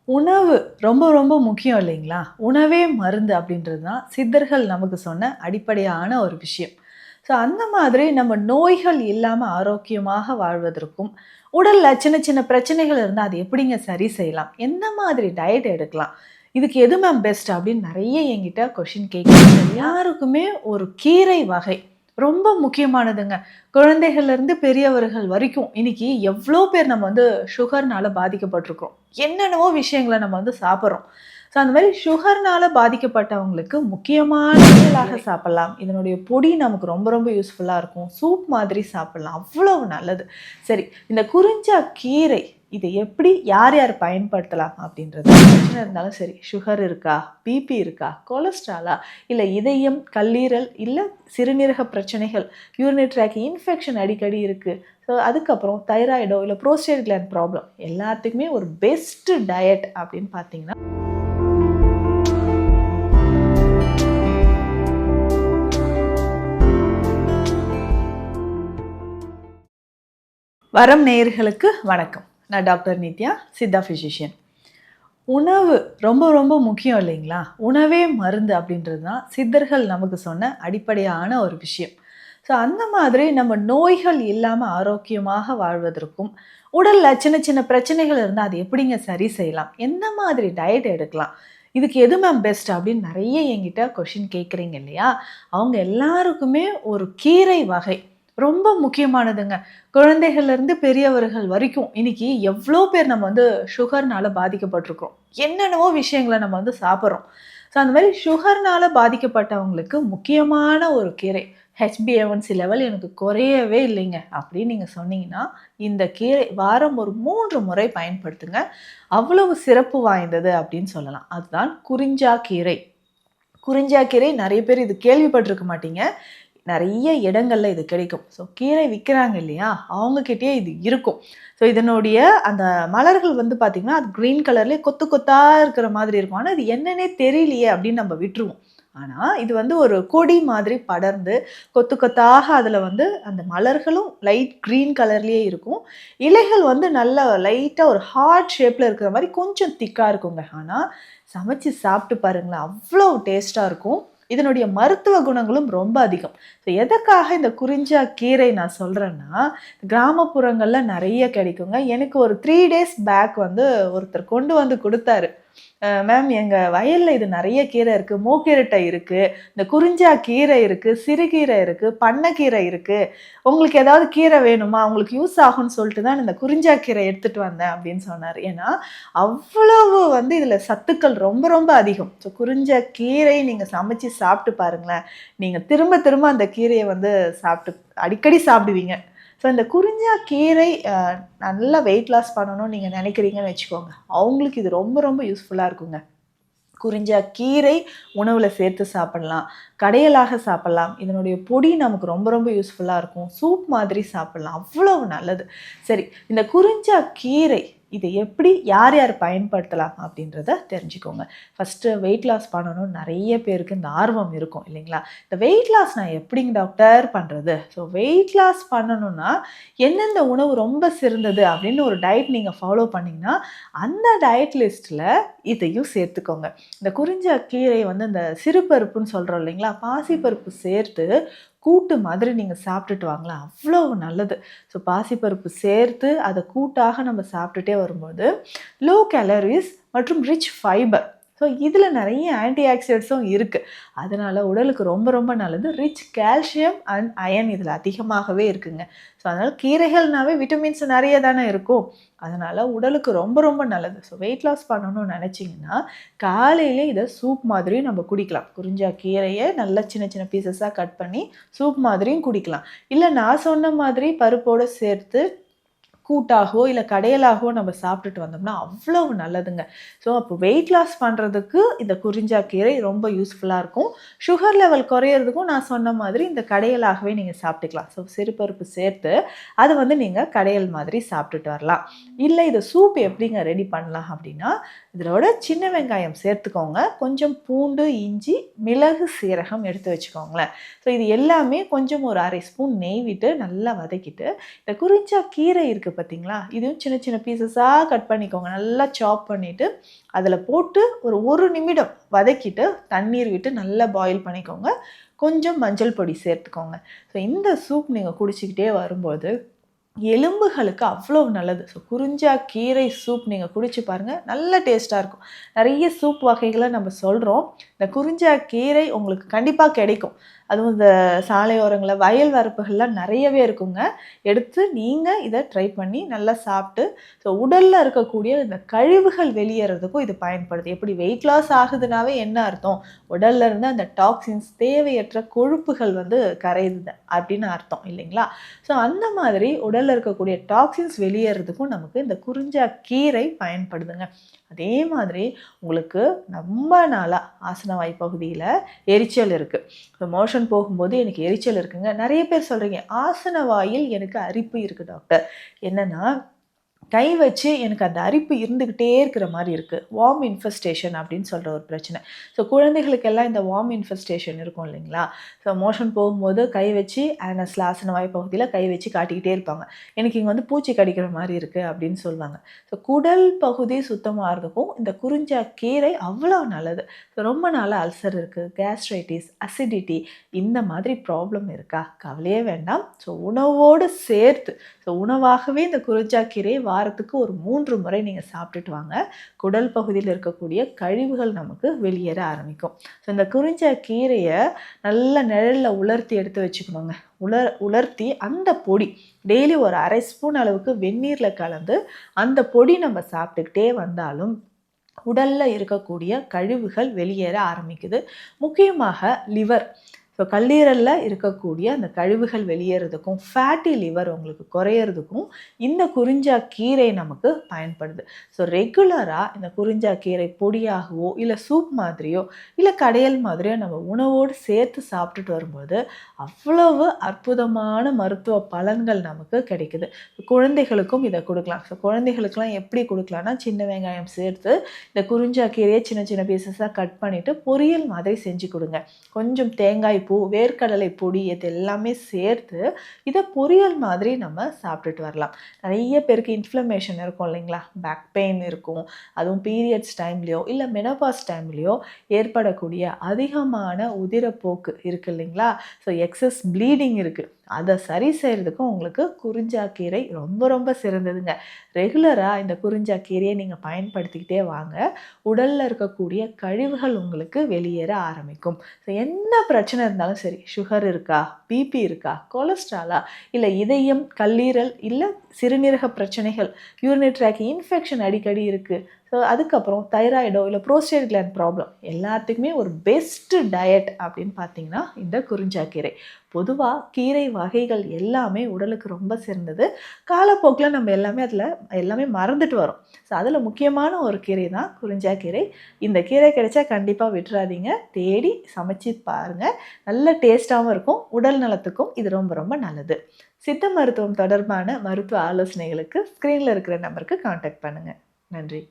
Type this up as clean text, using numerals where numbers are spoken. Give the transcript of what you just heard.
உணவு ரொம்ப ரொம்ப முக்கியம் இல்லைங்களா? உணவே மருந்து அப்படின்றது தான் சித்தர்கள் நமக்கு சொன்ன அடிப்படையான ஒரு விஷயம். ஸோ அந்த மாதிரி நம்ம நோய்கள் இல்லாம ஆரோக்கியமாக வாழ்வதற்கும், உடல்ல சின்ன சின்ன பிரச்சனைகள் இருந்தா அது எப்படிங்க சரி செய்யலாம்? எந்த மாதிரி டயட் எடுக்கலாம்? இதுக்கு எது மேம் பெஸ்ட் அப்படின்னு நெறைய என்கிட்ட கொஸ்டின் கேட்குறாங்க. எல்லாருக்குமே ஒரு கீரை வகை ரொம்ப முக்கியமானதுங்க. குழந்தைகள்ல இருந்து பெரியவர்கள் வரைக்கும் இன்னைக்கு எவ்ளோ பேர் நம்ம சுகர்னால பாதிக்கப்பட்டிருக்கிறோம். என்னென்னவோ விஷயங்கள நம்ம சாப்பிடுறோம். ஸோ அந்த மாரி சுகர்னால பாதிக்கப்பட்டவங்களுக்கு முக்கியமான பொரியலாக சாப்பிடலாம். இதனுடைய பொடி நமக்கு ரொம்ப ரொம்ப யூஸ்ஃபுல்லா இருக்கும். சூப் மாதிரி சாப்பிடலாம். அவ்வளவு நல்லது. சரி, இந்த குறிஞ்சா கீரை இத எப்படி யார் யார் பயன்படுத்தலாம் அப்படின்றது பிரச்சனை இருந்தாலும் சரி, சுகர் இருக்கா? பிபி இருக்கா? கொலஸ்ட்ராலா? இல்ல இதயம், கல்லீரல், இல்ல சிறுநீரக பிரச்சனைகள், யூரினரி ட்ராக் இன்ஃபெக்ஷன் அடிக்கடி இருக்கு. ஸோ அதுக்கப்புறம் தைராய்டோ இல்ல புரோஸ்டேட் கிளாண்ட் ப்ராப்ளம் எல்லாத்துக்குமே ஒரு பெஸ்ட் டயட் அப்படின்னு பார்த்தீங்கன்னா வரம் நேயர்களுக்கு வணக்கம். நான் டாக்டர் நித்யா, சித்தா பிசிஷியன். உணவு ரொம்ப ரொம்ப முக்கியம் இல்லைங்களா? உணவே மருந்து அப்படின்றது தான் சித்தர்கள் நமக்கு சொன்ன அடிப்படையான ஒரு விஷயம். ஸோ அந்த மாதிரி நம்ம நோய்கள் இல்லாம ஆரோக்கியமாக வாழ்வதற்கும், உடல்ல சின்ன சின்ன பிரச்சனைகள் இருந்தா அது எப்படிங்க சரி செய்யலாம்? எந்த மாதிரி டயட் எடுக்கலாம்? இதுக்கு எது மேம் பெஸ்ட் அப்படின்னு நெறைய என்கிட்ட கொஸ்டின் கேட்குறீங்க இல்லையா? அவங்க எல்லாருக்குமே ஒரு கீரை வகை ரொம்ப முக்கியமானதுங்க. குழந்தைகள்ல இருந்து பெரியவர்கள் வரைக்கும் இன்னைக்கு எவ்ளோ பேர் நம்ம சுகர்னால பாதிக்கப்பட்டிருக்கிறோம். என்னென்னவோ விஷயங்கள நம்ம சாப்பிடுறோம். ஸோ அந்த மாரி சுகர்னால பாதிக்கப்பட்டவங்களுக்கு முக்கியமான ஒரு கீரை. HbA1c லெவல் எனக்கு குறையவே இல்லைங்க அப்படின்னு நீங்க சொன்னீங்கன்னா, இந்த கீரை வாரம் ஒரு 3 முறை பயன்படுத்துங்க. அவ்வளவு சிறப்பு வாய்ந்தது அப்படின்னு சொல்லலாம். அதுதான் குறிஞ்சா கீரை. குறிஞ்சா கீரை நெறைய பேர் இது கேள்விப்பட்டிருக்க மாட்டீங்க. நெறைய இடங்கள்ல இது கிடைக்கும். ஸோ கீரை விக்கிறாங்க இல்லையா? அவங்க கிட்டயே இது இருக்கும். ஸோ இதனுடைய அந்த மலர்கள் பார்த்தீங்கன்னா, அது கிரீன் கலர்லயே கொத்து கொத்தா இருக்கிற மாதிரி இருக்கும். ஆனா, இது என்னன்னே தெரியலையே அப்படின்னு நம்ம விட்டுருவோம். ஆனா, இது ஒரு கொடி மாதிரி படர்ந்து கொத்து கொத்தாக அதுல அந்த மலர்களும் லைட் கிரீன் கலர்லயே இருக்கும். இலைகள் நல்ல லைட்டா ஒரு ஹார்ட் ஷேப்ல இருக்கிற மாரி கொஞ்சம் திக்கா இருக்குங்க. ஆனா, சமைச்சு சாப்பிட்டு பாருங்களேன். அவ்ளோ டேஸ்ட்டா இருக்கும். இதனுடைய மருத்துவ குணங்களும் ரொம்ப அதிகம். ஸோ எதுக்காக இந்த குறிஞ்சா கீரை நான் சொல்றேன்னா, கிராமப்புறங்கள்ல நெறைய கிடைக்குங்க. எனக்கு ஒரு 3 டேஸ் பேக் ஒருத்தர் கொண்டு வந்து குடுத்தாரு. மேம் எங்க வயல்ல இது நெறைய கீரை இருக்கு. மூக்கீரட்டை இருக்கு. இந்த குறிஞ்சா கீரை இருக்கு. சிறுகீரை இருக்கு. பண்ணக்கீரை இருக்கு. உங்களுக்கு ஏதாவது கீரை வேணுமா? உங்களுக்கு யூஸ் ஆகும்ன்னு சொல்லிட்டு தான் இந்த குறிஞ்சா கீரை எடுத்துட்டு வந்தேன் அப்படின்னு சொன்னாரு. ஏன்னா, அவ்வளவு இதுல சத்துக்கள் ரொம்ப ரொம்ப அதிகம். ஸோ குறிஞ்சா கீரை நீங்க சமைச்சு சாப்பிட்டு பாருங்களேன். நீங்க திரும்ப திரும்ப அந்த கீரைய சாப்பிட்டு அடிக்கடி சாப்பிடுவீங்க. ஸோ இந்த குறிஞ்சா கீரை நல்லா வெயிட் லாஸ் பண்ணணும்னு நீங்க நினைக்கிறீங்கன்னு வச்சுக்கோங்க. அவங்களுக்கு இது ரொம்ப ரொம்ப யூஸ்ஃபுல்லா இருக்குங்க. குறிஞ்சா கீரை உணவுல சேர்த்து சாப்பிடலாம். கடையலாக சாப்பிடலாம். இதனுடைய பொடி நமக்கு ரொம்ப ரொம்ப யூஸ்ஃபுல்லா இருக்கும். சூப் மாதிரி சாப்பிடலாம். அவ்வளவு நல்லது. சரி, இந்த குறிஞ்சா கீரை இத எப்படி யார் யார் பயன்படுத்தலாம் அப்படின்றத தெரிஞ்சுக்கோங்க. ஃபர்ஸ்ட்டு வெயிட் லாஸ் பண்ணணும்னு நெறைய பேருக்கு இந்த ஆர்வம் இருக்கும் இல்லைங்களா? இந்த வெயிட் லாஸ் நான் எப்படிங்க டாக்டர் பண்றது? ஸோ வெயிட் லாஸ் பண்ணணும்னா எந்தெந்த உணவு ரொம்ப சிறந்தது அப்படின்னு ஒரு டயட் நீங்க ஃபாலோ பண்ணீங்கன்னா, அந்த டயட் லிஸ்ட்ல இதையும் சேர்த்துக்கோங்க. இந்த குறிஞ்சா கீரை இந்த சிறுபருப்புன்னு சொல்றோம் இல்லைங்களா? பாசிப்பருப்பு சேர்த்து கூட்டு மாதிரி நீங்க சாப்பிட்டுட்டு வாங்களேன். அவ்வளவு நல்லது. ஸோ பாசிப்பருப்பு சேர்த்து அத கூட்டாக நம்ம சாப்பிட்டுட்டே வரும்போது, லோ கேலரீஸ் மற்றும் ரிச் ஃபைபர். ஸோ இதில நெறைய ஆன்டி ஆக்சிடென்ட்ஸும் இருக்கு. அதனால உடலுக்கு ரொம்ப ரொம்ப நல்லது. ரிச் கால்சியம் அண்ட் அயர்ன் இதில அதிகமாகவே இருக்குங்க. ஸோ அதனால கீரைகள்னாவே விட்டமின்ஸ் நெறைய தானே இருக்கும். அதனால உடலுக்கு ரொம்ப ரொம்ப நல்லது. ஸோ வெயிட் லாஸ் பண்ணணும்னு நெனச்சீங்கன்னா, காலையிலே இத சூப் மாதிரியும் நம்ம குடிக்கலாம். குறிஞ்சா கீரைய நல்லா சின்ன சின்ன பீசஸா கட் பண்ணி சூப் மாதிரியும் குடிக்கலாம். இல்ல நான் சொன்ன மாதிரி பருப்போட சேர்த்து கூட்டாகவோ, இல்ல கடையலாகவோ நம்ம சாப்பிட்டுட்டு வந்தோம்னா, அவ்வளவு நல்லதுங்க. ஸோ அப்போ வெயிட் லாஸ் பண்றதுக்கு இந்த குறிஞ்சா கீரை ரொம்ப யூஸ்ஃபுல்லா இருக்கும். சுகர் லெவல் குறையறதுக்கும் நான் சொன்ன மாதிரி இந்த கடையலாகவே நீங்க சாப்பிட்டுக்கலாம். ஸோ சிறுபருப்பு சேர்த்து அது நீங்க கடையல் மாதிரி சாப்பிட்டுட்டு வரலாம். இல்ல இத சூப் எப்படிங்க ரெடி பண்ணலாம் அப்படின்னா, இதோட சின்ன வெங்காயம் சேர்த்துக்கோங்க. கொஞ்சம் பூண்டு, இஞ்சி, மிளகு, சீரகம் எடுத்து வச்சுக்கோங்களேன். ஸோ இது எல்லாமே கொஞ்சம் ஒரு 1/2 ஸ்பூன் நெய் விட்டு நல்லா வதக்கிட்டு, இந்த குறிஞ்சா கீரை இருக்கு பார்த்தீங்களா, இதுவும் சின்ன சின்ன பீசஸாக கட் பண்ணிக்கோங்க. நல்லா சாப் பண்ணிவிட்டு அதில் போட்டு ஒரு நிமிடம் வதக்கிட்டு தண்ணீர் விட்டு நல்லா பாயில் பண்ணிக்கோங்க. கொஞ்சம் மஞ்சள் பொடி சேர்த்துக்கோங்க. ஸோ இந்த சூப் நீங்கள் குடிச்சிக்கிட்டே வரும்போது எலும்புகளுக்கு அவ்வளோ நல்லது. ஸோ குறிஞ்சா கீரை சூப் நீங்கள் குடிச்சு பாருங்கள், நல்ல டேஸ்ட்டாக இருக்கும். நிறைய சூப் வகைகளை நம்ம சொல்கிறோம். இந்த குறிஞ்சா கீரை உங்களுக்கு கண்டிப்பாக கிடைக்கும். அதுவும் இந்த சாலையோரங்களில் வயல் வரப்புகள்லாம் நிறையவே இருக்குங்க. எடுத்து நீங்கள் இதை ட்ரை பண்ணி நல்லா சாப்பிட்டு ஸோ உடலில் இருக்கக்கூடிய இந்த கழிவுகள் வெளியேறதுக்கும் இது பயன்படுது. எப்படி வெயிட் லாஸ் ஆகுதுனாவே என்ன அர்த்தம், உடல்ல இருந்து அந்த டாக்ஸின்ஸ் தேவையற்ற கொழுப்புகள் கரையுது அப்படின்னு அர்த்தம் இல்லைங்களா? ஸோ அந்த மாதிரி உடலில் இருக்கக்கூடிய டாக்ஸின்ஸ் வெளியேறதுக்கும் நமக்கு இந்த குறிஞ்சா கீரை பயன்படுதுங்க. அதே மாதிரி உங்களுக்கு ரொம்ப நாளாக ஆசனவாய் பகுதியில் எரிச்சல் இருக்குது. ஸோ மோஷன் போகும்போது எனக்கு எரிச்சல் இருக்குங்க. நிறைய பேர் சொல்கிறீங்க ஆசனவாயில் எனக்கு அரிப்பு இருக்குது டாக்டர். என்னென்னா கை வச்சு எனக்கு அந்த அரிப்பு இருந்துக்கிட்டே இருக்கிற மாதிரி இருக்குது. வார்ம் இன்ஃபெஸ்டேஷன் அப்படின்னு சொல்கிற ஒரு பிரச்சனை. ஸோ குழந்தைகளுக்கெல்லாம் இந்த வார்ம் இன்ஃபெஸ்டேஷன் இருக்கும் இல்லைங்களா? ஸோ மோஷன் போகும்போது கை வச்சு ஆனஸில் ஆசனவாய் பகுதியில் கை வச்சு காட்டிக்கிட்டே இருப்பாங்க. எனக்கு இங்கே பூச்சி கடிக்கிற மாதிரி இருக்குது அப்படின்னு சொல்லுவாங்க. ஸோ குடல் பகுதி சுத்தமாகிறதுக்கும் இந்த குறிஞ்சா கீரை அவ்வளோ நல்லது. ஸோ ரொம்ப நாளாக அல்சர் இருக்குது, கேஸ்ட்ரைட்டிஸ், அசிடிட்டி இந்த மாதிரி ப்ராப்ளம் இருக்கா? கவலையே வேண்டாம். ஸோ உணவோடு சேர்த்து ஸோ உணவாகவே இந்த குறிஞ்சா கீரையை வாரத்துக்கு ஒரு 3 முறை நீங்கள் சாப்பிட்டுட்டு வாங்க. குடல் பகுதியில் இருக்கக்கூடிய கழிவுகள் நமக்கு வெளியேற ஆரம்பிக்கும். ஸோ இந்த குறிஞ்சா கீரையை நல்ல நிழலில் உலர்த்தி எடுத்து வச்சுக்கணுங்க. உலர்த்தி அந்த பொடி டெய்லி ஒரு 1/2 ஸ்பூன் அளவுக்கு வெந்நீரில் கலந்து அந்த பொடி நம்ம சாப்பிட்டுக்கிட்டே வந்தாலும் உடலில் இருக்கக்கூடிய கழிவுகள் வெளியேற ஆரம்பிக்குது. முக்கியமாக லிவர், ஸோ கல்லீரலில் இருக்கக்கூடிய அந்த கழிவுகள் வெளியேறதுக்கும் ஃபேட்டி லிவர் உங்களுக்கு குறையிறதுக்கும் இந்த குறிஞ்சா கீரை நமக்கு பயன்படுது. ஸோ ரெகுலராக இந்த குறிஞ்சா கீரை பொடியாகவோ இல்லை சூப் மாதிரியோ இல்லை கடையல் மாதிரியோ நம்ம உணவோடு சேர்த்து சாப்பிட்டுட்டு வரும்போது அவ்வளவு அற்புதமான மருத்துவ பலன்கள் நமக்கு கிடைக்குது. குழந்தைகளுக்கும் இதை கொடுக்கலாம். ஸோ குழந்தைகளுக்கெல்லாம் எப்படி கொடுக்கலாம்னா சின்ன வெங்காயம் சேர்த்து இந்த குறிஞ்சா கீரையை சின்ன சின்ன பீசஸாக கட் பண்ணிவிட்டு பொரியல் மாதிரி செஞ்சு கொடுங்க. கொஞ்சம் தேங்காய் பூ, வேர்க்கடலை பொடி இது எல்லாமே சேர்த்து இதை பொரியல் மாதிரி நம்ம சாப்பிட்டுட்டு வரலாம். நிறைய பேருக்கு இன்ஃப்ளமேஷன் இருக்கும் இல்லைங்களா, பேக் பெயின் இருக்கும். அதுவும் பீரியட்ஸ் டைம்லையோ இல்லை மெனோபாஸ் டைம்லையோ ஏற்படக்கூடிய அதிகமான உதிரப்போக்கு இருக்குது இல்லைங்களா, ஸோ எக்ஸஸ் ப்ளீடிங் இருக்குது. அதை சரி செய்கிறதுக்கும் உங்களுக்கு குறிஞ்சா கீரை ரொம்ப ரொம்ப சிறந்ததுங்க. ரெகுலராக இந்த குறிஞ்சா கீரையை நீங்கள் பயன்படுத்திக்கிட்டே வாங்க. உடலில் இருக்கக்கூடிய கழிவுகள் உங்களுக்கு வெளியேற ஆரம்பிக்கும். ஸோ என்ன பிரச்சனை இருந்தாலும் சரி, சுகர் இருக்கா, பிபி இருக்கா, கொலஸ்ட்ராலா, இல்லை இதயம், கல்லீரல், இல்லை சிறுநீரக பிரச்சனைகள், யூரினரி ட்ராக் இன்ஃபெக்ஷன் அடிக்கடி இருக்குது, ஸோ அதுக்கப்புறம் தைராய்டோ இல்லை ப்ரோஸ்டேட் கிளாண்ட் ப்ராப்ளம் எல்லாத்துக்குமே ஒரு பெஸ்ட்டு டயட் அப்படின்னு பார்த்தீங்கன்னா இந்த குறிஞ்சா கீரை. பொதுவாக கீரை வகைகள் எல்லாமே உடலுக்கு ரொம்ப சிறந்தது. காலப்போக்கில் நம்ம எல்லாமே மறந்துட்டு வரோம். ஸோ அதில் முக்கியமான ஒரு கீரை தான் குறிஞ்சா கீரை. இந்த கீரை கிடைச்சா கண்டிப்பாக விட்டுறாதீங்க, தேடி சமைச்சு பாருங்கள். நல்ல டேஸ்ட்டாகவும் இருக்கும். உடல் நலத்துக்கும் இது ரொம்ப ரொம்ப நல்லது. சித்த மருத்துவம் தொடர்பான மருத்துவ ஆலோசனைகளுக்கு ஸ்க்ரீனில் இருக்கிற நம்பருக்கு கான்டாக்ட் பண்ணுங்கள். நன்றி.